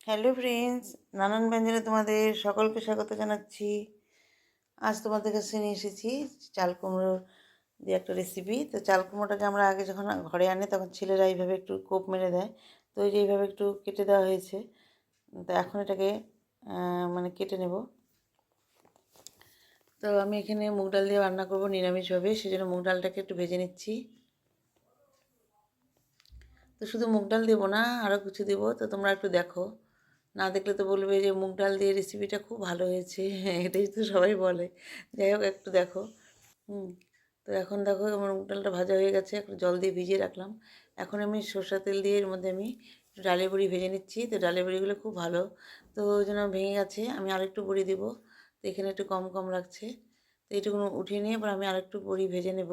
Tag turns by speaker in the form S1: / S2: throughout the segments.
S1: Hello friends, নানান ব্যঞ্জনে তোমাদের সকলকে স্বাগত জানাচ্ছি। আজ তোমাদের কাছে নিয়ে এসেছি চাল কুমড়োর দিয়ে একটা রেসিপি। তো চাল কুমড়োটাকে আমরা আগে যখন ঘরে আনি তখন ছেলেরা এইভাবে একটু কোপ মেরে দেয়। তো এই যে এইভাবে একটু কেটে দেওয়া হয়েছে। তো এখন এটাকে মানে কেটে নেব। তো আমি এখানে মুগ ডাল দিয়ে রান্না করব নিরামিষভাবে, সেজন্য মুগ ডালটাকে একটু ভেজে নিচ্ছি। তো শুধু মুগ ডাল দেবো না, আরও কিছু দেবো, তো তোমরা একটু দেখো। না দেখলে তো বলবে যে মুগ ডাল দিয়ে রেসিপিটা খুব ভালো হয়েছে। এটাই তো সবাই বলে। যাই হোক, একটু দেখো। হুম। তো এখন দেখো আমার মুগ ডালটা ভাজা হয়ে গেছে, একটু জল দিয়ে ভিজিয়ে রাখলাম। এখন আমি সরষের তেল দিয়ে এর মধ্যে আমি একটু ডালের বড়ি ভেজে নিচ্ছি। তো ডালের বড়িগুলো খুব ভালো, তো ওই জন্য ভেঙে গেছে, আমি আরেকটু বড়ি দিব। তো এখানে একটু কম কম লাগছে। তো এইটুকু উঠিয়ে নিয়ে এবার আমি আরেকটু বড়ি ভেজে নেব।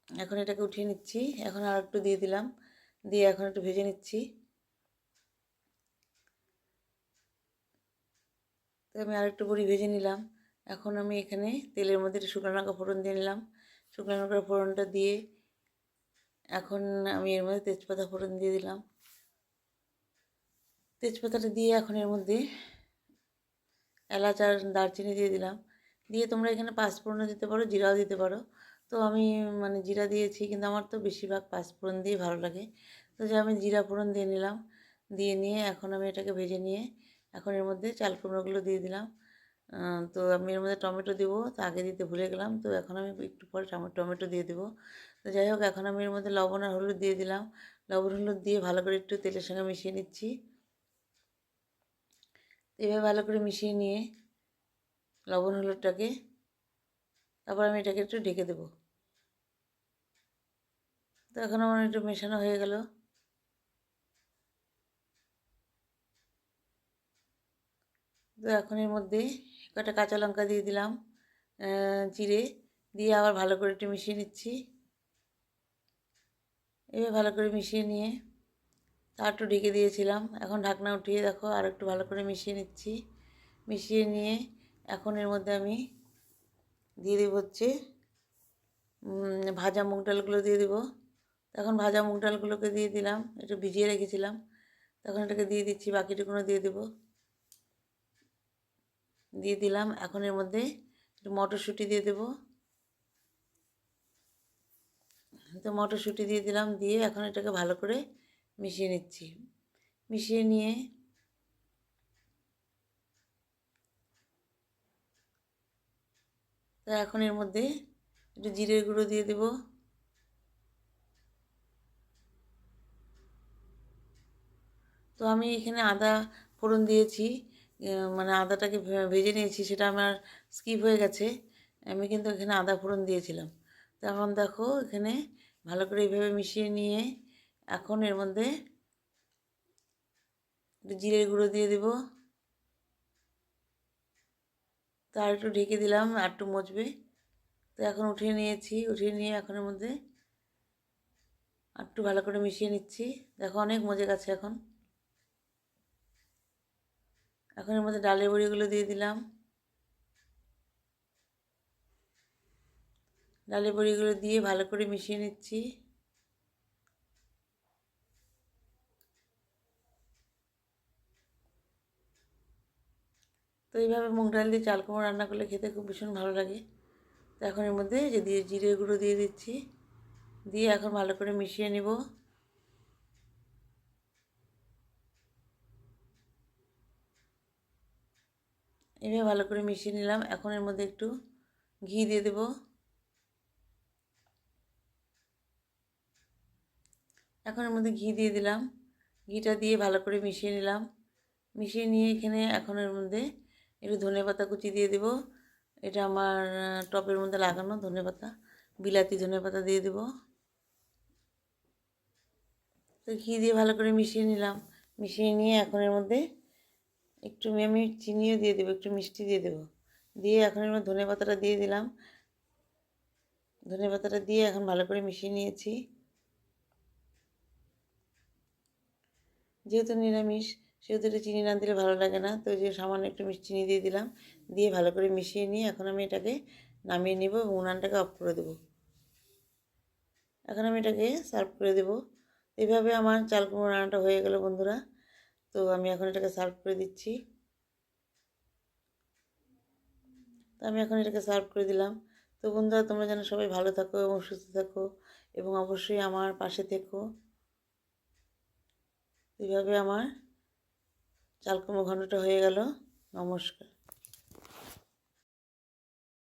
S1: এখন এটাকে উঠিয়ে নিচ্ছি, এখন আর একটু দিয়ে দিলাম, দিয়ে এখন একটু ভেজে নিচ্ছি। তো আমি আরেকটু বড়ি ভেজে নিলাম। এখন আমি এখানে তেলের মধ্যে একটু শুকনো লঙ্কা ফোড়ন দিয়ে নিলাম। শুকনো লঙ্কার ফোড়নটা দিয়ে এখন আমি এর মধ্যে তেজপাতা ফোড়ন দিয়ে দিলাম। তেজপাতাটা দিয়ে এখন এর মধ্যে এলাচ আর দারচিনি দিয়ে দিলাম। দিয়ে তোমরা এখানে পাঁচফোড়নও দিতে পারো, জিরাও দিতে পারো। তো আমি মানে জিরা দিয়েছি, কিন্তু আমার তো বেশিরভাগ পাঁচফোড়ন দিয়ে ভালো লাগে। তো যে আমি জিরা ফোড়ন দিয়ে নিলাম, দিয়ে নিয়ে এখন আমি এটাকে ভেজে নিয়ে এখন এর মধ্যে চাল কুমড়োগুলো দিয়ে দিলাম। তো আমি এর মধ্যে টমেটো দেবো, তো আগে দিতে ভুলে গেলাম, তো এখন আমি একটু পরে টমেটো দিয়ে দেবো। তো যাই হোক, এখন আমি এর মধ্যে লবণ আর হলুদ দিয়ে দিলাম। লবণ হলুদ দিয়ে ভালো করে একটু তেলের সঙ্গে মিশিয়ে নিচ্ছি। এভাবে ভালো করে মিশিয়ে নিয়ে লবণ হলুদটাকে, তারপর আমি এটাকে একটু ঢেকে দেবো। তো এখন আমার একটু মেশানো হয়ে গেল। তো এখন এর মধ্যে কটা কাঁচা লঙ্কা দিয়ে দিলাম, চিড়ে দিয়ে আবার ভালো করে একটু মিশিয়ে নিচ্ছি। এভাবে ভালো করে মিশিয়ে নিয়ে তার একটু ঢেকে দিয়েছিলাম, এখন ঢাকনা উঠিয়ে দেখো আর একটু ভালো করে মিশিয়ে নিচ্ছি। মিশিয়ে নিয়ে এখন এর মধ্যে আমি দিয়ে দেবো হচ্ছে ভাজা মুগ ডালগুলো দিয়ে দেবো। তখন ভাজা মুগ ডালগুলোকে দিয়ে দিলাম, একটু ভিজিয়ে রেখেছিলাম, তখন এটাকে দিয়ে দিচ্ছি, বাকিটুকুনো দিয়ে দেবো। দিয়ে দিলাম, এখন এর মধ্যে একটু মটরশুঁটি দিয়ে দেবো। তো মটরশুঁটি দিয়ে দিলাম, দিয়ে এখন এটাকে ভালো করে মিশিয়ে নিচ্ছি। মিশিয়ে নিয়ে তো এখন এর মধ্যে একটু জিরের গুঁড়ো দিয়ে দেবো। তো আমি এখানে আদা ফোড়ন দিয়েছি, মানে আদাটাকে ভেজে নিয়েছি, সেটা আমার স্কিপ হয়ে গেছে। আমি কিন্তু এখানে আদা ফোড়ন দিয়েছিলাম। তো এখন দেখো এখানে ভালো করে এইভাবে মিশিয়ে নিয়ে এখন এর মধ্যে একটু জিরের গুঁড়ো দিয়ে দেবো। তো আর একটু ঢেকে দিলাম, আর একটু মজবে। তো এখন উঠিয়ে নিয়েছি, উঠিয়ে নিয়ে এখন এর মধ্যে আর একটু ভালো করে মিশিয়ে নিচ্ছি। দেখো অনেক মজে গেছে। এখন এখন এর মধ্যে ডালের বড়িগুলো দিয়ে দিলাম। ডালের বড়িগুলো দিয়ে ভালো করে মিশিয়ে নিচ্ছি। তো এইভাবে মুগ ডাল দিয়ে চাল কুমড়ো রান্না করলে খেতে খুব ভীষণ ভালো লাগে। তো এখন এর মধ্যে যে দিয়ে জিরে গুঁড়ো দিয়ে দিচ্ছি, দিয়ে এখন ভালো করে মিশিয়ে নিব। এভাবে ভালো করে মিশিয়ে নিলাম, এখন এর মধ্যে একটু ঘি দিয়ে দেব। এখন এর মধ্যে ঘি দিয়ে দিলাম, ঘিটা দিয়ে ভালো করে মিশিয়ে নিলাম। মিশিয়ে নিয়ে এখানে এখন এর মধ্যে একটু ধনেপাতা কুচি দিয়ে দেব। এটা আমার টবের মধ্যে লাগানো ধনেপাতা, বিলাতি ধনেপাতা দিয়ে দেব। তো ঘি দিয়ে ভালো করে মিশিয়ে নিলাম। মিশিয়ে নিয়ে এখন এর মধ্যে একটু আমি চিনিও দিয়ে দেবো, একটু মিষ্টি দিয়ে দেবো। দিয়ে এখন এর মধ্যে ধনেপাতাটা দিয়ে দিলাম। ধনেপাতাটা দিয়ে এখন ভালো করে মিশিয়ে নিয়েছি। যেহেতু নিরামিষ, সেহেতু এটা চিনি না দিলে ভালো লাগে না, তো যে সামান্য একটু মিষ্টি চিনি দিয়ে দিলাম। দিয়ে ভালো করে মিশিয়ে নিয়ে এখন আমি এটাকে নামিয়ে নেব এবং উনানটাকে অফ করে দেবো। এখন আমি এটাকে সার্ভ করে দেবো। এভাবে আমার চাল কুমড়ো রান্নাটা হয়ে গেল বন্ধুরা। তো আমি এখন এটাকে সার্ভ করে দিচ্ছি। তো আমি এখন এটাকে সার্ভ করে দিলাম। তো বন্ধুরা, তোমরা যেন সবাই ভালো থাকো এবং সুস্থ থাকো এবং অবশ্যই আমার পাশে থেকো। এইভাবে আমার চাল কুমড়ো ঘন্টটা হয়ে গেল। নমস্কার।